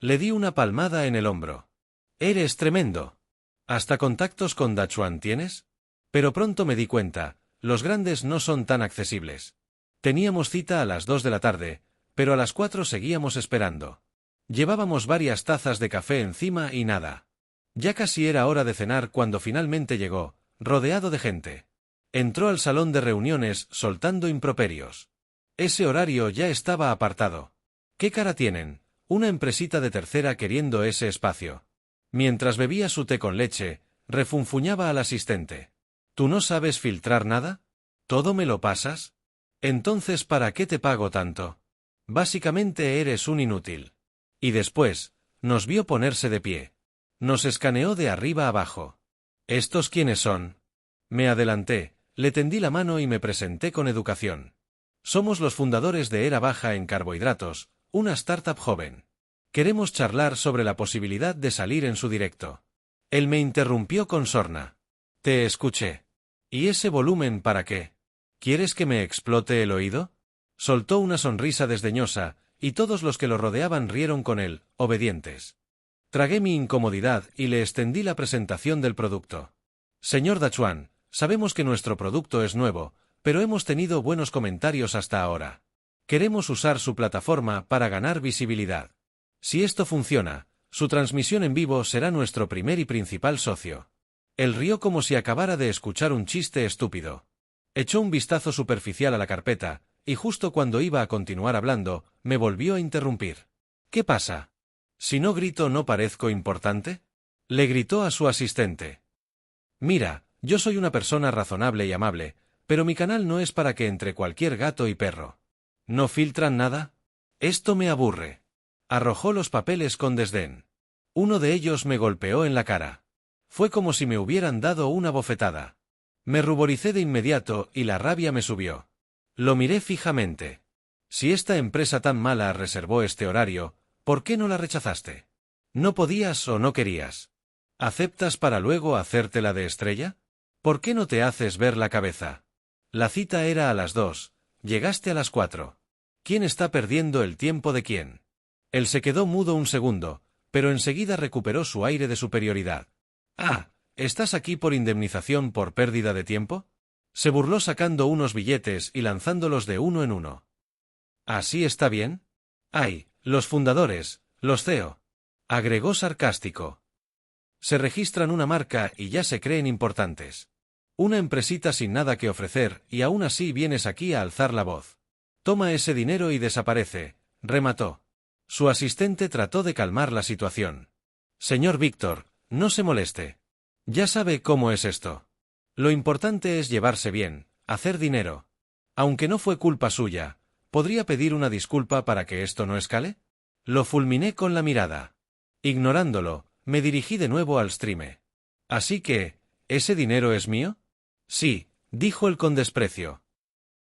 Le di una palmada en el hombro. Eres tremendo. ¿Hasta contactos con Dachuan tienes? Pero pronto me di cuenta, los grandes no son tan accesibles. Teníamos cita a las 2 de la tarde, pero a las 4 seguíamos esperando. Llevábamos varias tazas de café encima y nada. Ya casi era hora de cenar cuando finalmente llegó, rodeado de gente. Entró al salón de reuniones soltando improperios. Ese horario ya estaba apartado. ¿Qué cara tienen? Una empresita de tercera queriendo ese espacio. Mientras bebía su té con leche, refunfuñaba al asistente. ¿Tú no sabes filtrar nada? ¿Todo me lo pasas? Entonces, ¿para qué te pago tanto? Básicamente eres un inútil. Y después, nos vio ponerse de pie. Nos escaneó de arriba abajo. ¿Estos quiénes son? Me adelanté, le tendí la mano y me presenté con educación. Somos los fundadores de Era Baja en Carbohidratos, una startup joven. Queremos charlar sobre la posibilidad de salir en su directo. Él me interrumpió con sorna. Te escuché. ¿Y ese volumen para qué? ¿Quieres que me explote el oído? Soltó una sonrisa desdeñosa, y todos los que lo rodeaban rieron con él, obedientes. Tragué mi incomodidad y le extendí la presentación del producto. Señor Dachuan, sabemos que nuestro producto es nuevo, pero hemos tenido buenos comentarios hasta ahora. Queremos usar su plataforma para ganar visibilidad. Si esto funciona, su transmisión en vivo será nuestro primer y principal socio. Él rió como si acabara de escuchar un chiste estúpido. Echó un vistazo superficial a la carpeta, y justo cuando iba a continuar hablando, me volvió a interrumpir. ¿Qué pasa? ¿Si no grito no parezco importante? Le gritó a su asistente. Mira, yo soy una persona razonable y amable, pero mi canal no es para que entre cualquier gato y perro. ¿No filtran nada? Esto me aburre. Arrojó los papeles con desdén. Uno de ellos me golpeó en la cara. Fue como si me hubieran dado una bofetada. Me ruboricé de inmediato y la rabia me subió. Lo miré fijamente. Si esta empresa tan mala reservó este horario, ¿por qué no la rechazaste? ¿No podías o no querías? ¿Aceptas para luego hacértela de estrella? ¿Por qué no te haces ver la cabeza? La cita era a las 2, llegaste a las 4. ¿Quién está perdiendo el tiempo de quién? Él se quedó mudo un segundo, pero enseguida recuperó su aire de superioridad. Ah, ¿estás aquí por indemnización por pérdida de tiempo? Se burló sacando unos billetes y lanzándolos de uno en uno. ¿Así está bien? ¡Ay, los fundadores, los CEO! Agregó sarcástico. Se registran una marca y ya se creen importantes. Una empresita sin nada que ofrecer y aún así vienes aquí a alzar la voz. Toma ese dinero y desaparece, remató. Su asistente trató de calmar la situación. Señor Víctor, no se moleste. Ya sabe cómo es esto. Lo importante es llevarse bien, hacer dinero. Aunque no fue culpa suya, ¿podría pedir una disculpa para que esto no escale? Lo fulminé con la mirada. Ignorándolo, me dirigí de nuevo al streame. Así que, ¿ese dinero es mío? Sí, dijo él con desprecio.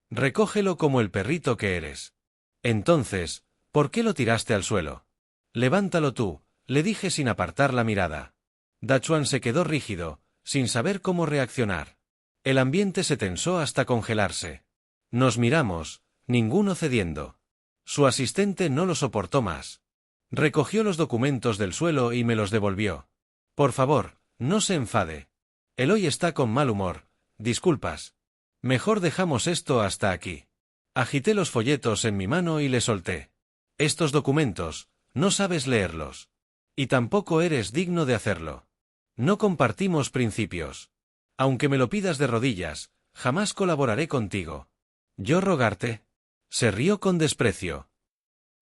Recógelo como el perrito que eres. Entonces, ¿por qué lo tiraste al suelo? Levántalo tú, le dije sin apartar la mirada. Dachuan se quedó rígido, sin saber cómo reaccionar. El ambiente se tensó hasta congelarse. Nos miramos, ninguno cediendo. Su asistente no lo soportó más. Recogió los documentos del suelo y me los devolvió. Por favor, no se enfade. Eloy está con mal humor, disculpas. Mejor dejamos esto hasta aquí. Agité los folletos en mi mano y le solté. Estos documentos, no sabes leerlos. Y tampoco eres digno de hacerlo. No compartimos principios. Aunque me lo pidas de rodillas, jamás colaboraré contigo. ¿Yo rogarte? Se rió con desprecio.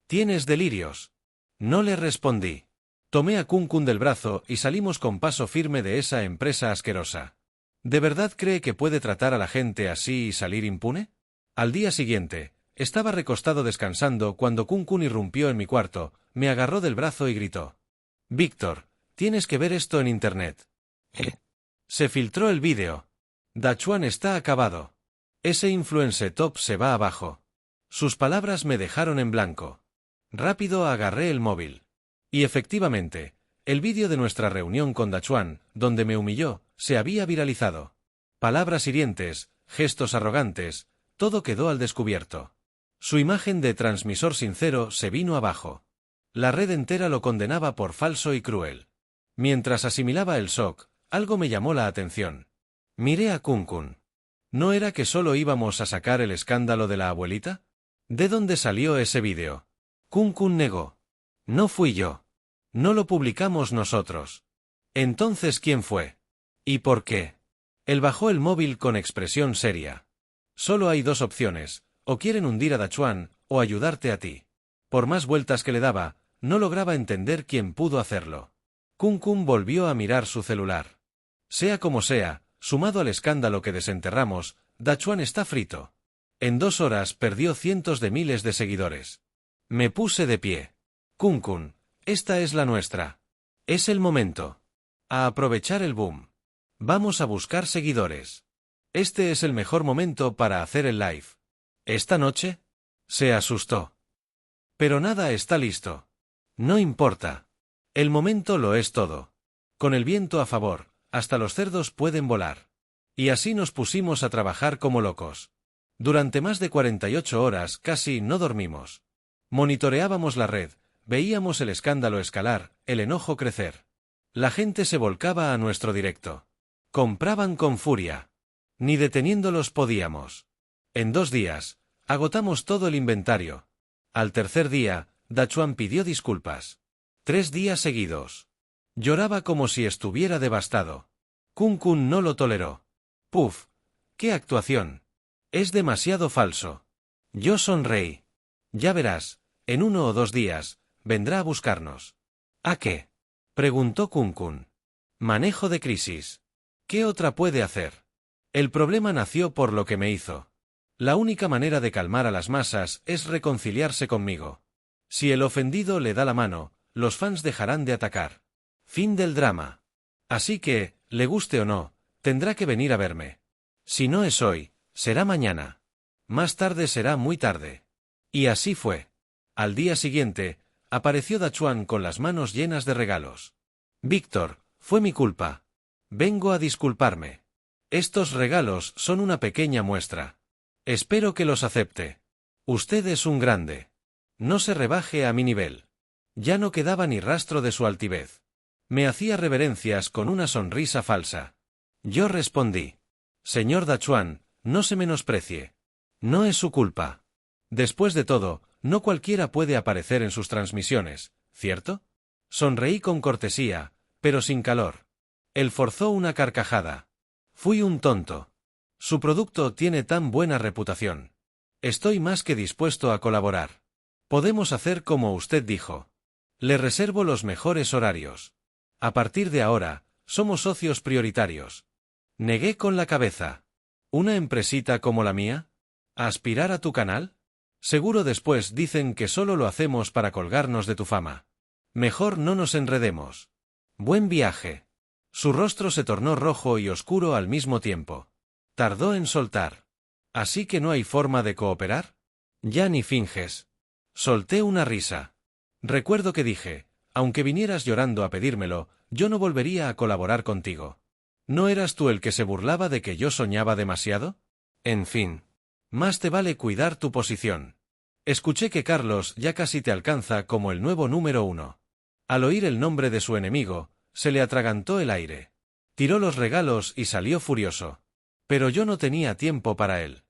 ¿Tienes delirios? No le respondí. Tomé a Kun Kun del brazo y salimos con paso firme de esa empresa asquerosa. ¿De verdad cree que puede tratar a la gente así y salir impune? Al día siguiente, estaba recostado descansando cuando Kun Kun irrumpió en mi cuarto, me agarró del brazo y gritó. Víctor, tienes que ver esto en internet. Se filtró el vídeo. Dachuan está acabado. Ese influencer top se va abajo. Sus palabras me dejaron en blanco. Rápido agarré el móvil. Y efectivamente, el vídeo de nuestra reunión con Dachuan, donde me humilló, se había viralizado. Palabras hirientes, gestos arrogantes, todo quedó al descubierto. Su imagen de transmisor sincero se vino abajo. La red entera lo condenaba por falso y cruel. Mientras asimilaba el shock, algo me llamó la atención. Miré a Kun Kun. ¿No era que solo íbamos a sacar el escándalo de la abuelita? ¿De dónde salió ese vídeo? Kun Kun negó. No fui yo. No lo publicamos nosotros. Entonces, ¿quién fue? ¿Y por qué? Él bajó el móvil con expresión seria. Solo hay dos opciones, o quieren hundir a Dachuan, o ayudarte a ti. Por más vueltas que le daba, no lograba entender quién pudo hacerlo. Kun Kun volvió a mirar su celular. Sea como sea, sumado al escándalo que desenterramos, Dachuan está frito. En 2 horas perdió cientos de miles de seguidores. Me puse de pie. Kun Kun, esta es la nuestra. Es el momento. A aprovechar el boom. Vamos a buscar seguidores. Este es el mejor momento para hacer el live. ¿Esta noche? Se asustó. Pero nada está listo. No importa. El momento lo es todo. Con el viento a favor, hasta los cerdos pueden volar. Y así nos pusimos a trabajar como locos. Durante más de 48 horas casi no dormimos. Monitoreábamos la red, veíamos el escándalo escalar, el enojo crecer. La gente se volcaba a nuestro directo. Compraban con furia. Ni deteniéndolos podíamos. En 2 días, agotamos todo el inventario. Al tercer día, Dachuan pidió disculpas. 3 días seguidos. Lloraba como si estuviera devastado. Kun Kun no lo toleró. Puf, ¡qué actuación! Es demasiado falso. Yo sonreí. Ya verás, en 1 o 2 días, vendrá a buscarnos. ¿A qué? Preguntó Kun. Manejo de crisis. ¿Qué otra puede hacer? El problema nació por lo que me hizo. La única manera de calmar a las masas es reconciliarse conmigo. Si el ofendido le da la mano, los fans dejarán de atacar. Fin del drama. Así que, le guste o no, tendrá que venir a verme. Si no es hoy, será mañana. Más tarde será muy tarde. Y así fue. Al día siguiente, apareció Dachuan con las manos llenas de regalos. Víctor, fue mi culpa. Vengo a disculparme. Estos regalos son una pequeña muestra. Espero que los acepte. Usted es un grande. No se rebaje a mi nivel. Ya no quedaba ni rastro de su altivez. Me hacía reverencias con una sonrisa falsa. Yo respondí. Señor Dachuan, no se menosprecie. No es su culpa. Después de todo, no cualquiera puede aparecer en sus transmisiones, ¿cierto? Sonreí con cortesía, pero sin calor. Él forzó una carcajada. Fui un tonto. Su producto tiene tan buena reputación. Estoy más que dispuesto a colaborar. Podemos hacer como usted dijo. Le reservo los mejores horarios. A partir de ahora, somos socios prioritarios. Negué con la cabeza. ¿Una empresita como la mía? ¿Aspirar a tu canal? Seguro después dicen que solo lo hacemos para colgarnos de tu fama. Mejor no nos enredemos. Buen viaje. Su rostro se tornó rojo y oscuro al mismo tiempo. Tardó en soltar. ¿Así que no hay forma de cooperar? Ya ni finges. Solté una risa. Recuerdo que dije, aunque vinieras llorando a pedírmelo, yo no volvería a colaborar contigo. ¿No eras tú el que se burlaba de que yo soñaba demasiado? En fin. Más te vale cuidar tu posición. Escuché que Carlos ya casi te alcanza como el nuevo número 1. Al oír el nombre de su enemigo, se le atragantó el aire. Tiró los regalos y salió furioso. Pero yo no tenía tiempo para él.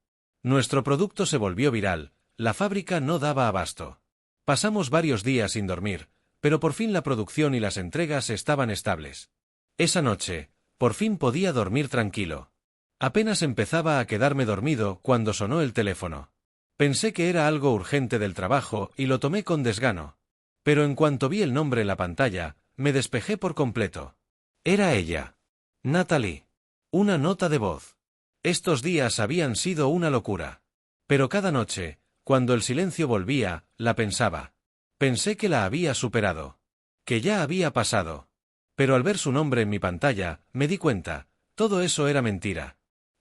Nuestro producto se volvió viral, la fábrica no daba abasto. Pasamos varios días sin dormir, pero por fin la producción y las entregas estaban estables. Esa noche, por fin podía dormir tranquilo. Apenas empezaba a quedarme dormido cuando sonó el teléfono. Pensé que era algo urgente del trabajo y lo tomé con desgano. Pero en cuanto vi el nombre en la pantalla, me despejé por completo. Era ella. Natalie. Una nota de voz. Estos días habían sido una locura. Pero cada noche, cuando el silencio volvía, la pensaba. Pensé que la había superado. Que ya había pasado. Pero al ver su nombre en mi pantalla, me di cuenta, todo eso era mentira.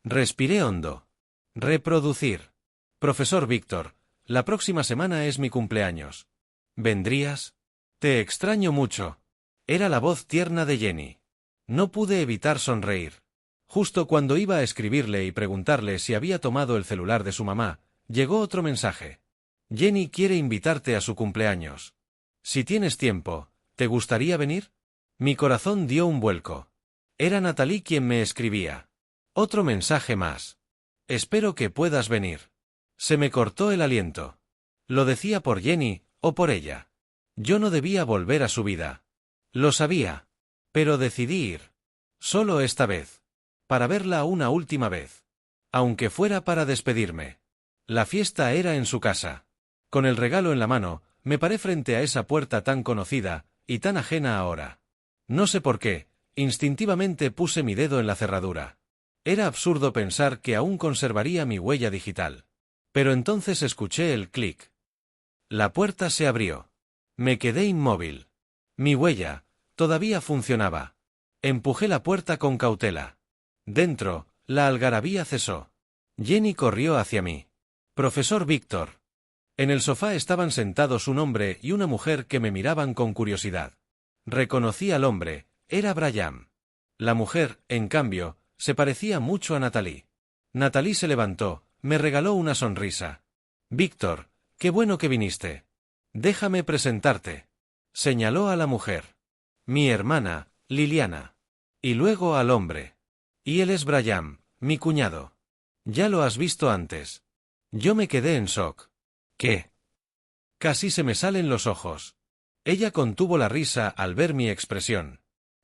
Respiré hondo. Reproducir. Profesor Víctor, la próxima semana es mi cumpleaños. ¿Vendrías? Te extraño mucho. Era la voz tierna de Jenny. No pude evitar sonreír. Justo cuando iba a escribirle y preguntarle si había tomado el celular de su mamá, llegó otro mensaje. Jenny quiere invitarte a su cumpleaños. Si tienes tiempo, ¿te gustaría venir? Mi corazón dio un vuelco. Era Natalie quien me escribía. Otro mensaje más. Espero que puedas venir. Se me cortó el aliento. ¿Lo decía por Jenny o por ella? Yo no debía volver a su vida. Lo sabía. Pero decidí ir. Solo esta vez. Para verla una última vez. Aunque fuera para despedirme. La fiesta era en su casa. Con el regalo en la mano, me paré frente a esa puerta tan conocida y tan ajena ahora. No sé por qué, instintivamente puse mi dedo en la cerradura. Era absurdo pensar que aún conservaría mi huella digital. Pero entonces escuché el clic. La puerta se abrió. Me quedé inmóvil. Mi huella todavía funcionaba. Empujé la puerta con cautela. Dentro, la algarabía cesó. Jenny corrió hacia mí. Profesor Víctor. En el sofá estaban sentados un hombre y una mujer que me miraban con curiosidad. Reconocí al hombre, era Brian. La mujer, en cambio, se parecía mucho a Natalie. Natalie se levantó, me regaló una sonrisa. Víctor, qué bueno que viniste. Déjame presentarte. Señaló a la mujer. Mi hermana, Liliana. Y luego al hombre. Y él es Brian, mi cuñado. Ya lo has visto antes. Yo me quedé en shock. ¿Qué? Casi se me salen los ojos. Ella contuvo la risa al ver mi expresión.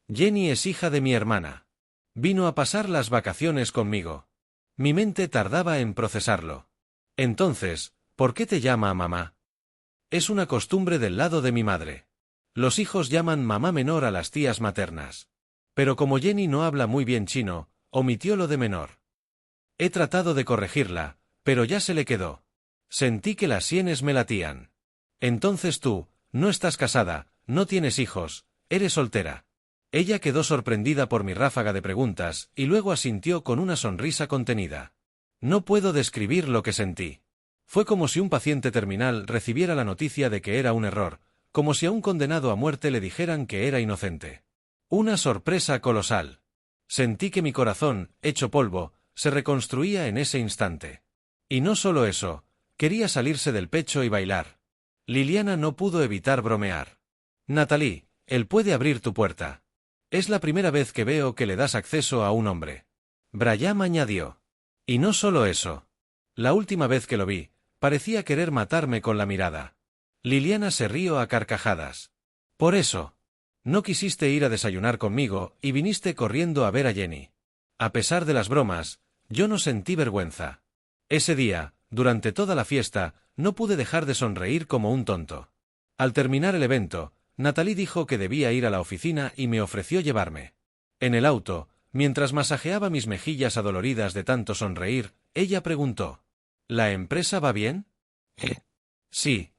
Jenny es hija de mi hermana. Vino a pasar las vacaciones conmigo. Mi mente tardaba en procesarlo. Entonces, ¿Por qué te llama mamá? Es una costumbre del lado de mi madre. Los hijos llaman mamá menor a las tías maternas. Pero como Jenny no habla muy bien chino, omitió lo de menor. He tratado de corregirla, pero ya se le quedó. Sentí que las sienes me latían. Entonces tú, no estás casada, no tienes hijos, eres soltera. Ella quedó sorprendida por mi ráfaga de preguntas, y luego asintió con una sonrisa contenida. No puedo describir lo que sentí. Fue como si un paciente terminal recibiera la noticia de que era un error, como si a un condenado a muerte le dijeran que era inocente. Una sorpresa colosal. Sentí que mi corazón, hecho polvo, se reconstruía en ese instante. Y no solo eso, quería salirse del pecho y bailar. Liliana no pudo evitar bromear. Natalie, él puede abrir tu puerta. Es la primera vez que veo que le das acceso a un hombre. Braham añadió. Y no solo eso. La última vez que lo vi, parecía querer matarme con la mirada. Liliana se rió a carcajadas. Por eso. No quisiste ir a desayunar conmigo y viniste corriendo a ver a Jenny. A pesar de las bromas, yo no sentí vergüenza. Ese día, durante toda la fiesta, no pude dejar de sonreír como un tonto. Al terminar el evento, Natalie dijo que debía ir a la oficina y me ofreció llevarme. En el auto, mientras masajeaba mis mejillas adoloridas de tanto sonreír, ella preguntó: ¿La empresa va bien? Sí,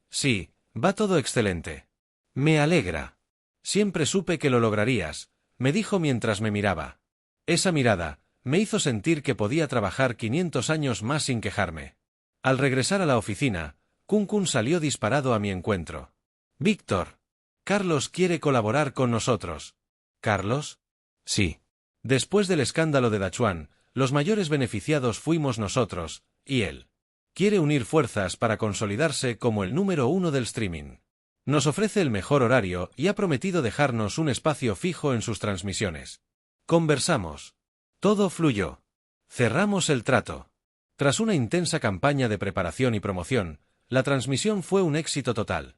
va todo excelente. Me alegra. Siempre supe que lo lograrías, me dijo mientras me miraba. Esa mirada me hizo sentir que podía trabajar 500 años más sin quejarme. Al regresar a la oficina, Kun salió disparado a mi encuentro. Víctor. Carlos quiere colaborar con nosotros. ¿Carlos? Sí. Después del escándalo de Dachuan, los mayores beneficiados fuimos nosotros, y él. Quiere unir fuerzas para consolidarse como el número 1 del streaming. Nos ofrece el mejor horario y ha prometido dejarnos un espacio fijo en sus transmisiones. Conversamos. Todo fluyó. Cerramos el trato. Tras una intensa campaña de preparación y promoción, la transmisión fue un éxito total.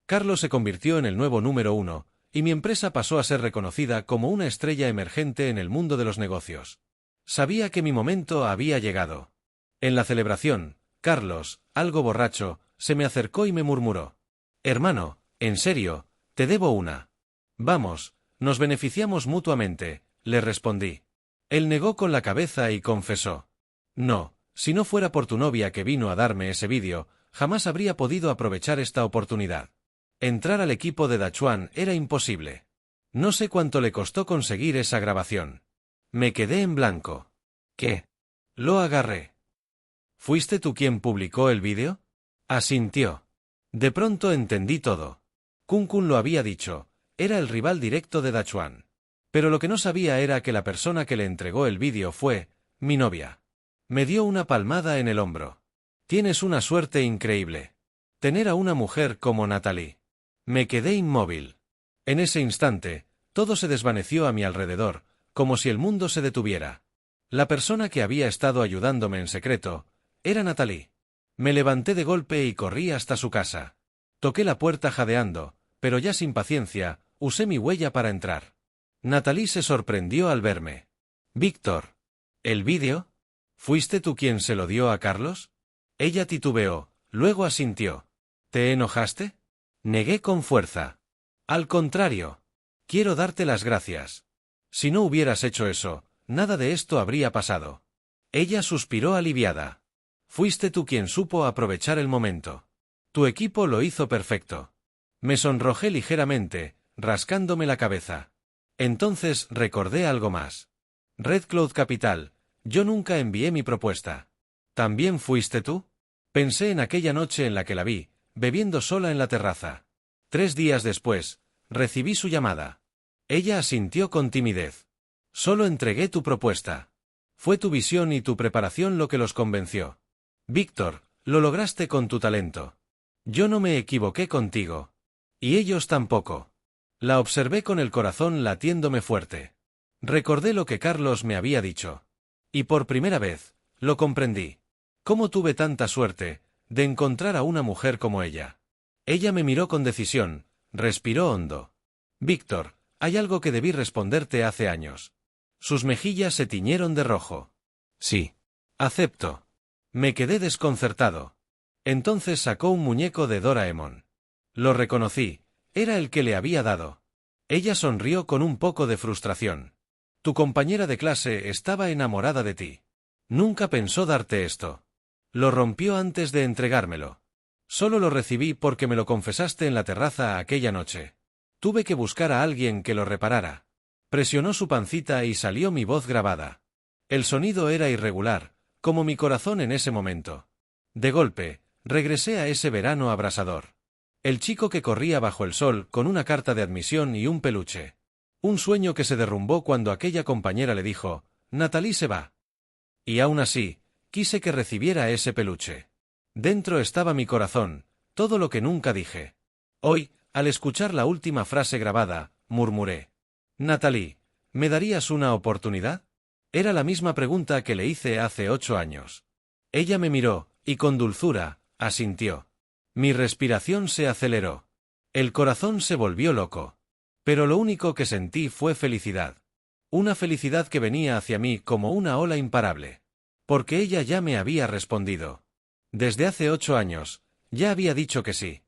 Carlos se convirtió en el nuevo número 1, y mi empresa pasó a ser reconocida como una estrella emergente en el mundo de los negocios. Sabía que mi momento había llegado. En la celebración, Carlos, algo borracho, se me acercó y me murmuró: «Hermano, en serio, te debo una». «Vamos, nos beneficiamos mutuamente», le respondí. Él negó con la cabeza y confesó: «No, si no fuera por tu novia que vino a darme ese vídeo, jamás habría podido aprovechar esta oportunidad. Entrar al equipo de Dachuan era imposible. No sé cuánto le costó conseguir esa grabación». Me quedé en blanco. «¿Qué?» Lo agarré. «¿Fuiste tú quien publicó el vídeo?» Asintió. De pronto entendí todo. Kun lo había dicho, era el rival directo de Dachuan. Pero lo que no sabía era que la persona que le entregó el vídeo fue mi novia. Me dio una palmada en el hombro. «Tienes una suerte increíble. Tener a una mujer como Natalie». Me quedé inmóvil. En ese instante, todo se desvaneció a mi alrededor, como si el mundo se detuviera. La persona que había estado ayudándome en secreto era Natalie. Me levanté de golpe y corrí hasta su casa. Toqué la puerta jadeando, pero ya sin paciencia, usé mi huella para entrar. Natalie se sorprendió al verme. «Víctor, ¿el vídeo? ¿Fuiste tú quien se lo dio a Carlos?» Ella titubeó, luego asintió. «¿Te enojaste?» Negué con fuerza. «Al contrario. Quiero darte las gracias. Si no hubieras hecho eso, nada de esto habría pasado». Ella suspiró aliviada. «Fuiste tú quien supo aprovechar el momento. Tu equipo lo hizo perfecto». Me sonrojé ligeramente, rascándome la cabeza. Entonces recordé algo más. «Red Cloud Capital, yo nunca envié mi propuesta». «¿También fuiste tú?» Pensé en aquella noche en la que la vi, bebiendo sola en la terraza. 3 días después, recibí su llamada. Ella asintió con timidez. «Solo entregué tu propuesta. Fue tu visión y tu preparación lo que los convenció. Víctor, lo lograste con tu talento. Yo no me equivoqué contigo. Y ellos tampoco». La observé con el corazón latiéndome fuerte. Recordé lo que Carlos me había dicho. Y por primera vez, lo comprendí. ¿Cómo tuve tanta suerte de encontrar a una mujer como ella? Ella me miró con decisión, respiró hondo. «Víctor, hay algo que debí responderte hace años». Sus mejillas se tiñeron de rojo. «Sí. Acepto». Me quedé desconcertado. Entonces sacó un muñeco de Doraemon. Lo reconocí, era el que le había dado. Ella sonrió con un poco de frustración. Tu compañera de clase estaba enamorada de ti. Nunca pensó darte esto. Lo rompió antes de entregármelo. Solo lo recibí porque me lo confesaste en la terraza aquella noche. Tuve que buscar a alguien que lo reparara. Presionó su pancita y salió mi voz grabada. El sonido era irregular, como mi corazón en ese momento. De golpe, regresé a ese verano abrasador. El chico que corría bajo el sol con una carta de admisión y un peluche. Un sueño que se derrumbó cuando aquella compañera le dijo, Natalie se va. Y aún así, quise que recibiera ese peluche. Dentro estaba mi corazón, todo lo que nunca dije. Hoy, al escuchar la última frase grabada, murmuré. Natalie, ¿me darías una oportunidad? Era la misma pregunta que le hice hace 8 años. Ella me miró, y con dulzura, asintió. Mi respiración se aceleró. El corazón se volvió loco. Pero lo único que sentí fue felicidad. Una felicidad que venía hacia mí como una ola imparable. Porque ella ya me había respondido. Desde hace 8 años, ya había dicho que sí.